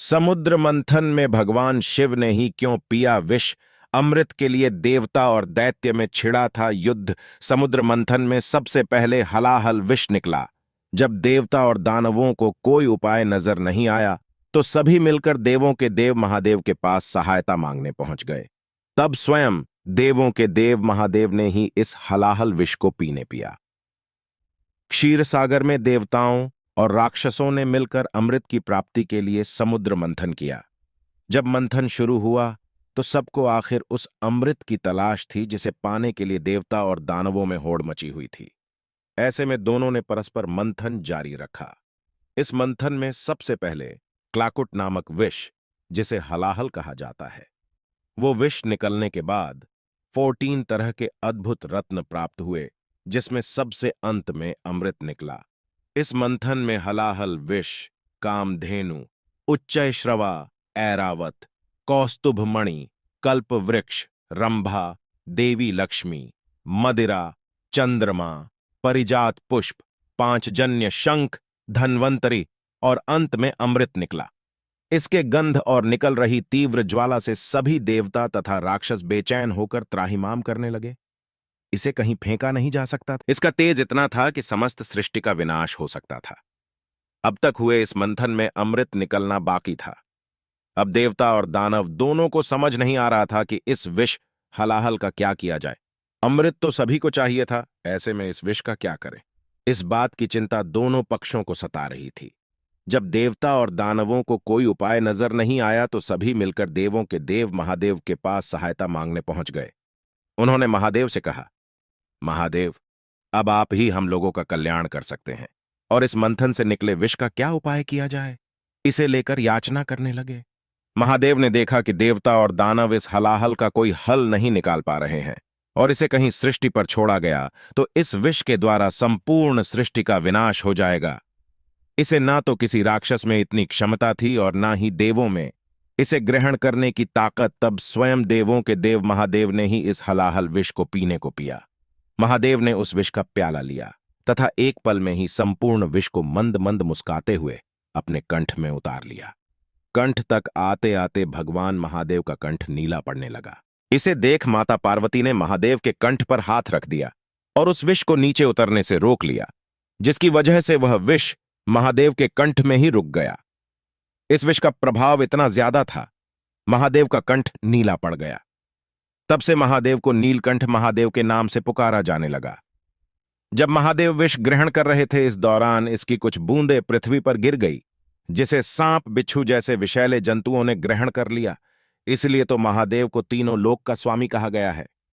समुद्र मंथन में भगवान शिव ने ही क्यों पिया विष। अमृत के लिए देवता और दैत्य में छिड़ा था युद्ध। समुद्र मंथन में सबसे पहले हलाहल विष निकला। जब देवता और दानवों को कोई उपाय नजर नहीं आया तो सभी मिलकर देवों के देव महादेव के पास सहायता मांगने पहुंच गए। तब स्वयं देवों के देव महादेव ने ही इस हलाहल विष को पीने पिया। क्षीर सागर में देवताओं और राक्षसों ने मिलकर अमृत की प्राप्ति के लिए समुद्र मंथन किया। जब मंथन शुरू हुआ तो सबको आखिर उस अमृत की तलाश थी जिसे पाने के लिए देवता और दानवों में होड़ मची हुई थी। ऐसे में दोनों ने परस्पर मंथन जारी रखा। इस मंथन में सबसे पहले क्लाकुट नामक विष, जिसे हलाहल कहा जाता है, वो विष निकलने के बाद 14 तरह के अद्भुत रत्न प्राप्त हुए, जिसमें सबसे अंत में अमृत निकला। इस मंथन में हलाहल विष, कामधेनु, उच्चैश्रवा, ऐरावत, कौस्तुभ मणि, कल्प वृक्ष, रंभा, देवी लक्ष्मी, मदिरा, चंद्रमा, परिजात पुष्प, पांचजन्य शंख, धन्वंतरी और अंत में अमृत निकला। इसके गंध और निकल रही तीव्र ज्वाला से सभी देवता तथा राक्षस बेचैन होकर त्राहिमाम करने लगे। इसे कहीं फेंका नहीं जा सकता था। इसका तेज इतना था कि समस्त सृष्टि का विनाश हो सकता था। अब तक हुए इस मंथन में अमृत निकलना बाकी था। अब देवता और दानव दोनों को समझ नहीं आ रहा था कि इस विष हलाहल का क्या किया जाए। अमृत तो सभी को चाहिए था, ऐसे में इस विष का क्या करें। इस बात की चिंता दोनों पक्षों को सता रही थी। जब देवता और दानवों को कोई उपाय नजर नहीं आया तो सभी मिलकर देवों के देव महादेव के पास सहायता मांगने पहुंच गए। उन्होंने महादेव से कहा, महादेव, अब आप ही हम लोगों का कल्याण कर सकते हैं और इस मंथन से निकले विष का क्या उपाय किया जाए। इसे लेकर याचना करने लगे। महादेव ने देखा कि देवता और दानव इस हलाहल का कोई हल नहीं निकाल पा रहे हैं और इसे कहीं सृष्टि पर छोड़ा गया तो इस विष के द्वारा संपूर्ण सृष्टि का विनाश हो जाएगा। इसे ना तो किसी राक्षस में इतनी क्षमता थी और ना ही देवों में इसे ग्रहण करने की ताकत। तब स्वयं देवों के देव महादेव ने ही इस हलाहल विष को पीने को पिया। महादेव ने उस विष का प्याला लिया तथा एक पल में ही संपूर्ण विष को मंद मंद मुस्काते हुए अपने कंठ में उतार लिया। कंठ तक आते आते भगवान महादेव का कंठ नीला पड़ने लगा। इसे देख माता पार्वती ने महादेव के कंठ पर हाथ रख दिया और उस विष को नीचे उतरने से रोक लिया, जिसकी वजह से वह विष महादेव के कंठ में ही रुक गया। इस विष का प्रभाव इतना ज्यादा था, महादेव का कंठ नीला पड़ गया। तब से महादेव को नीलकंठ महादेव के नाम से पुकारा जाने लगा। जब महादेव विष ग्रहण कर रहे थे, इस दौरान इसकी कुछ बूंदें पृथ्वी पर गिर गई, जिसे सांप बिच्छू जैसे विषैले जंतुओं ने ग्रहण कर लिया। इसलिए तो महादेव को तीनों लोक का स्वामी कहा गया है।